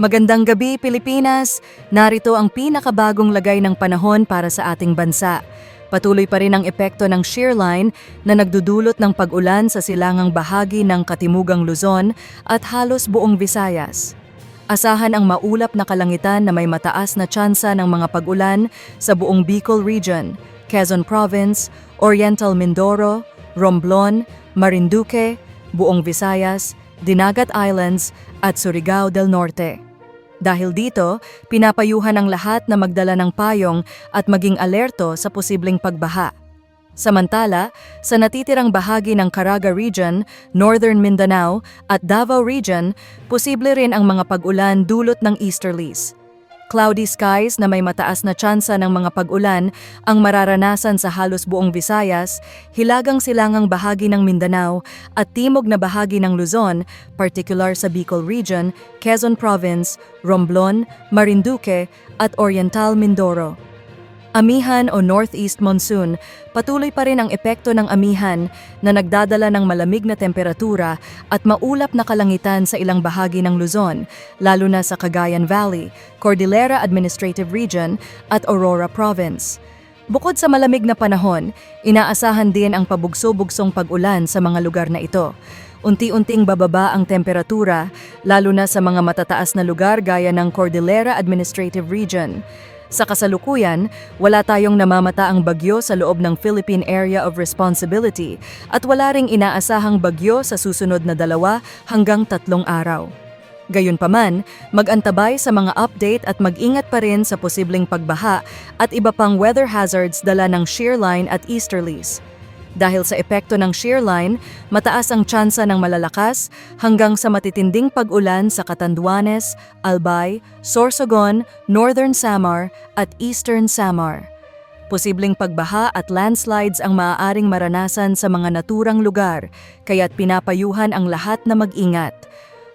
Magandang gabi, Pilipinas! Narito ang pinakabagong lagay ng panahon para sa ating bansa. Patuloy pa rin ang epekto ng shear line na nagdudulot ng pag-ulan sa silangang bahagi ng Katimugang Luzon at halos buong Visayas. Asahan ang maulap na kalangitan na may mataas na tsansa ng mga pag-ulan sa buong Bicol Region, Quezon Province, Oriental Mindoro, Romblon, Marinduque, buong Visayas, Dinagat Islands at Surigao del Norte. Dahil dito, pinapayuhan ang lahat na magdala ng payong at maging alerto sa posibleng pagbaha. Samantala, sa natitirang bahagi ng Caraga Region, Northern Mindanao at Davao Region, posible rin ang mga pag-ulan dulot ng easterlies. Cloudy skies na may mataas na tsansa ng mga pag-ulan ang mararanasan sa halos buong Visayas, hilagang silangang bahagi ng Mindanao at timog na bahagi ng Luzon, particular sa Bicol Region, Quezon Province, Romblon, Marinduque at Oriental Mindoro. Amihan o Northeast Monsoon, patuloy pa rin ang epekto ng amihan na nagdadala ng malamig na temperatura at maulap na kalangitan sa ilang bahagi ng Luzon, lalo na sa Cagayan Valley, Cordillera Administrative Region at Aurora Province. Bukod sa malamig na panahon, inaasahan din ang pabugso-bugsong pag-ulan sa mga lugar na ito. Unti-unting bababa ang temperatura, lalo na sa mga matataas na lugar gaya ng Cordillera Administrative Region. Sa kasalukuyan, wala tayong namamataang bagyo sa loob ng Philippine Area of Responsibility at wala ring inaasahang bagyo sa susunod na 2 hanggang 3 araw. Gayunpaman, mag-antabay sa mga update at mag-ingat pa rin sa posibleng pagbaha at iba pang weather hazards dala ng shear line at easterlies. Dahil sa epekto ng shear line, mataas ang tsansa ng malalakas hanggang sa matitinding pag-ulan sa Catanduanes, Albay, Sorsogon, Northern Samar at Eastern Samar. Posibleng pagbaha at landslides ang maaaring maranasan sa mga naturang lugar, kaya't pinapayuhan ang lahat na mag-ingat.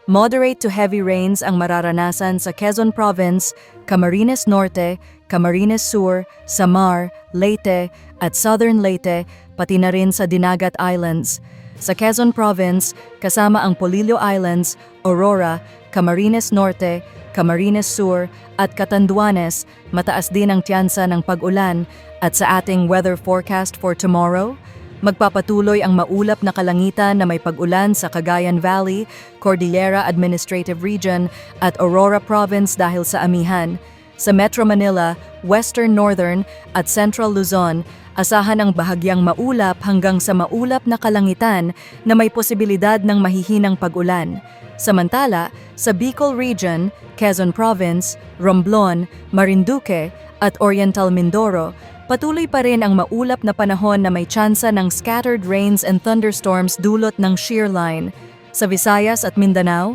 Moderate to heavy rains ang mararanasan sa Quezon Province, Camarines Norte, Camarines Sur, Samar, Leyte at Southern Leyte, pati na rin sa Dinagat Islands. Sa Quezon Province, kasama ang Polillo Islands, Aurora, Camarines Norte, Camarines Sur at Catanduanes, mataas din ang tiyansa ng pag-ulan at sa ating weather forecast for tomorrow, magpapatuloy ang maulap na kalangitan na may pag-ulan sa Cagayan Valley, Cordillera Administrative Region at Aurora Province dahil sa amihan. Sa Metro Manila, Western Northern at Central Luzon, asahan ang bahagyang maulap hanggang sa maulap na kalangitan na may posibilidad ng mahihinang pag-ulan. Samantala, sa Bicol Region, Quezon Province, Romblon, Marinduque at Oriental Mindoro, patuloy pa rin ang maulap na panahon na may tsansa ng scattered rains and thunderstorms dulot ng shear line. Sa Visayas at Mindanao,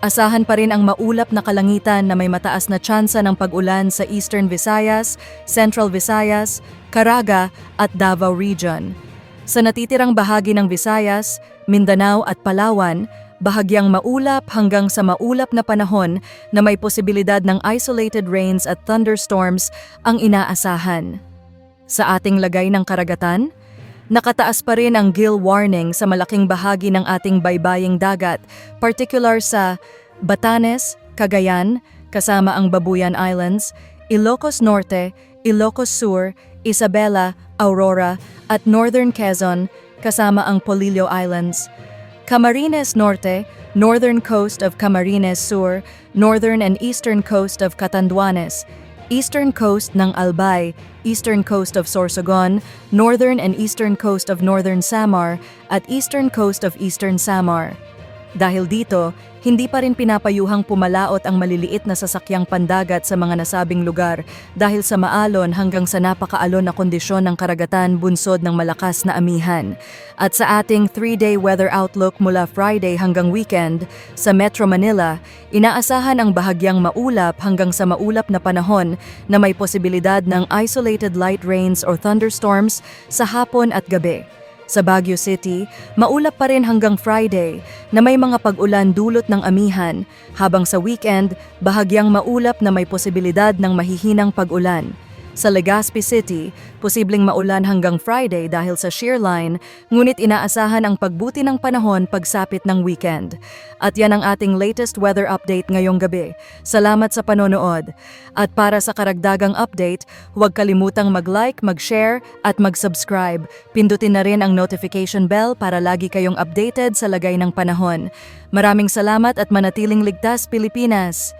asahan pa rin ang maulap na kalangitan na may mataas na tsansa ng pag-ulan sa Eastern Visayas, Central Visayas, Caraga at Davao Region. Sa natitirang bahagi ng Visayas, Mindanao at Palawan, bahagyang maulap hanggang sa maulap na panahon na may posibilidad ng isolated rains at thunderstorms ang inaasahan. Sa ating lagay ng karagatan, nakataas pa rin ang gill warning sa malaking bahagi ng ating baybaying dagat, particular sa Batanes, Cagayan, kasama ang Babuyan Islands, Ilocos Norte, Ilocos Sur, Isabela, Aurora at Northern Quezon, kasama ang Polillo Islands. Camarines Norte, northern coast of Camarines Sur, northern and eastern coast of Catanduanes, eastern coast ng Albay, eastern coast of Sorsogon, northern and eastern coast of Northern Samar, at eastern coast of Eastern Samar. Dahil dito, hindi pa rin pinapayuhang pumalaot ang maliliit na sasakyang pandagat sa mga nasabing lugar dahil sa maalon hanggang sa napakaalon na kondisyon ng karagatan bunsod ng malakas na amihan. At sa ating 3-day weather outlook mula Friday hanggang weekend, sa Metro Manila, inaasahan ang bahagyang maulap hanggang sa maulap na panahon na may posibilidad ng isolated light rains or thunderstorms sa hapon at gabi. Sa Baguio City, maulap pa rin hanggang Friday na may mga pag-ulan dulot ng amihan, habang sa weekend, bahagyang maulap na may posibilidad ng mahihinang pag-ulan. Sa Legazpi City, posibleng maulan hanggang Friday dahil sa shear line, ngunit inaasahan ang pagbuti ng panahon pagsapit ng weekend. At yan ang ating latest weather update ngayong gabi. Salamat sa panonood. At para sa karagdagang update, huwag kalimutang mag-like, mag-share at mag-subscribe. Pindutin na rin ang notification bell para lagi kayong updated sa lagay ng panahon. Maraming salamat at manatiling ligtas, Pilipinas!